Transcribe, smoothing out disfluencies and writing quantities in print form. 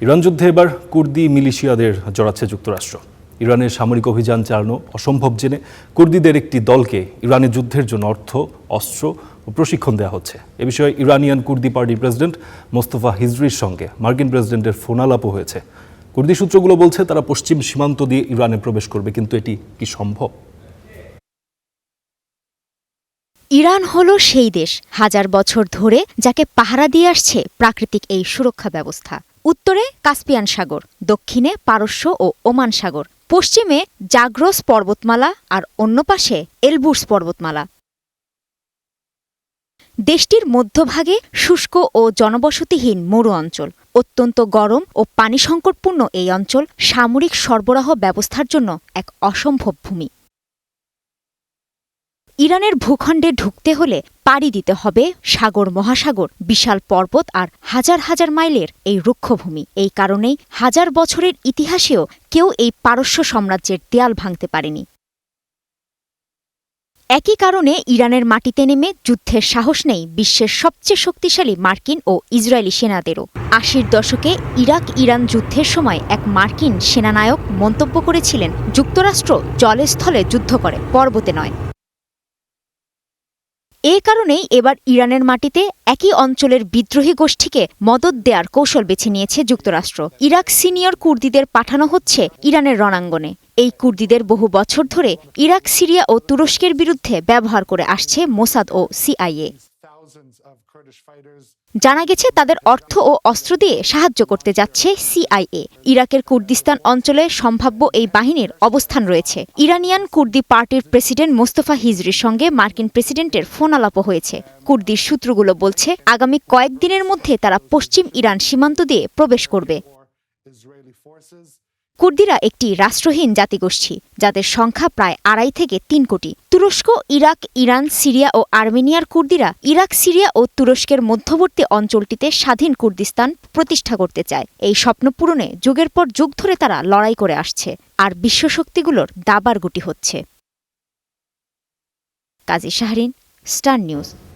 Iran যুদ্ধে এবার কুর্দি মিলিশিয়াদের জড়াচ্ছে যুক্তরাষ্ট্র। ইরানের সামরিক অভিযান চালানো অসম্ভব জেনে কুর্দিদের একটি দলকে ইরানের যুদ্ধের জন্য অর্থ, অস্ত্র ও প্রশিক্ষণ দেওয়া হচ্ছে। এ বিষয়ে ইরানিয়ান কুর্দি পার্টির প্রেসিডেন্ট মোস্তফা হিজরির সঙ্গে মার্কিন প্রেসিডেন্টের ফোনালাপও হয়েছে। কুর্দি সূত্রগুলো বলছে তারা পশ্চিম সীমান্ত দিয়ে ইরানে প্রবেশ করবে, কিন্তু এটি কি সম্ভব? ইরান হলো সেই দেশ হাজার বছর ধরে যাকে পাহারা দিয়ে আসছে প্রাকৃতিক এই সুরক্ষা ব্যবস্থা। উত্তরে কাস্পিয়ান সাগর, দক্ষিণে পারস্য ও ওমান সাগর, পশ্চিমে জাগ্রস পর্বতমালা আর অন্য পাশে এলবুর্স পর্বতমালা। দেশটির মধ্যভাগে শুষ্ক ও জনবসতিহীন মরু অঞ্চল। অত্যন্ত গরম ও পানি সংকটপূর্ণ এই অঞ্চল সামরিক সরবরাহ ব্যবস্থার জন্য এক অসম্ভব ভূমি। ইরানের ভূখণ্ডে ঢুকতে হলে পাড়ি দিতে হবে সাগর, মহাসাগর, বিশাল পর্বত আর হাজার হাজার মাইলের এই রুক্ষভূমি। এই কারণেই হাজার বছরের ইতিহাসেও কেউ এই পারস্য সাম্রাজ্যের দেয়াল ভাঙতে পারেনি। একই কারণে ইরানের মাটিতে নেমে যুদ্ধের সাহস নেই বিশ্বের সবচেয়ে শক্তিশালী মার্কিন ও ইসরায়েলি সেনাদেরও। ৮০-র দশকে ইরাক-ইরান যুদ্ধের সময় এক মার্কিন সেনানায়ক মন্তব্য করেছিলেন, যুক্তরাষ্ট্র জলে স্থলে যুদ্ধ করে, পর্বতে নয়। এ কারণেই এবার ইরানের মাটিতে একই অঞ্চলের বিদ্রোহী গোষ্ঠীকে মদদ দেওয়ার কৌশল বেছে নিয়েছে যুক্তরাষ্ট্র। ইরাক সিনিয়র কুর্দিদের পাঠানো হচ্ছে ইরানের রণাঙ্গনে। এই কুর্দিদের বহু বছর ধরে ইরাক, সিরিয়া ও তুরস্কের বিরুদ্ধে ব্যবহার করে আসছে মোসাদ ও সিআইএ। জানা গেছে তাদের অর্থ ও অস্ত্র দিয়ে সাহায্য করতে যাচ্ছে সিআইএ। ইরাকের কুর্দিস্তান অঞ্চলে সম্ভাব্য এই বাহিনীর অবস্থান রয়েছে। ইরানিয়ান কুর্দি পার্টির প্রেসিডেন্ট মোস্তফা হিজরির সঙ্গে মার্কিন প্রেসিডেন্টের ফোনালাপও হয়েছে। কুর্দির সূত্রগুলো বলছে আগামী কয়েকদিনের মধ্যে তারা পশ্চিম ইরান সীমান্ত দিয়ে প্রবেশ করবে। কুর্দিরা একটি রাষ্ট্রহীন জাতিগোষ্ঠী, যাদের সংখ্যা প্রায় ২.৫ থেকে ৩ কোটি। তুরস্ক, ইরাক, ইরান, সিরিয়া ও আর্মেনিয়ার কুর্দিরা ইরাক, সিরিয়া ও তুরস্কের মধ্যবর্তী অঞ্চলটিতে স্বাধীন কুর্দিস্তান প্রতিষ্ঠা করতে চায়। এই স্বপ্ন পূরণে যুগের পর যুগ ধরে তারা লড়াই করে আসছে, আর বিশ্বশক্তিগুলোর দাবার গুটি হচ্ছে। কাজী শাহরিন, স্টার নিউজ।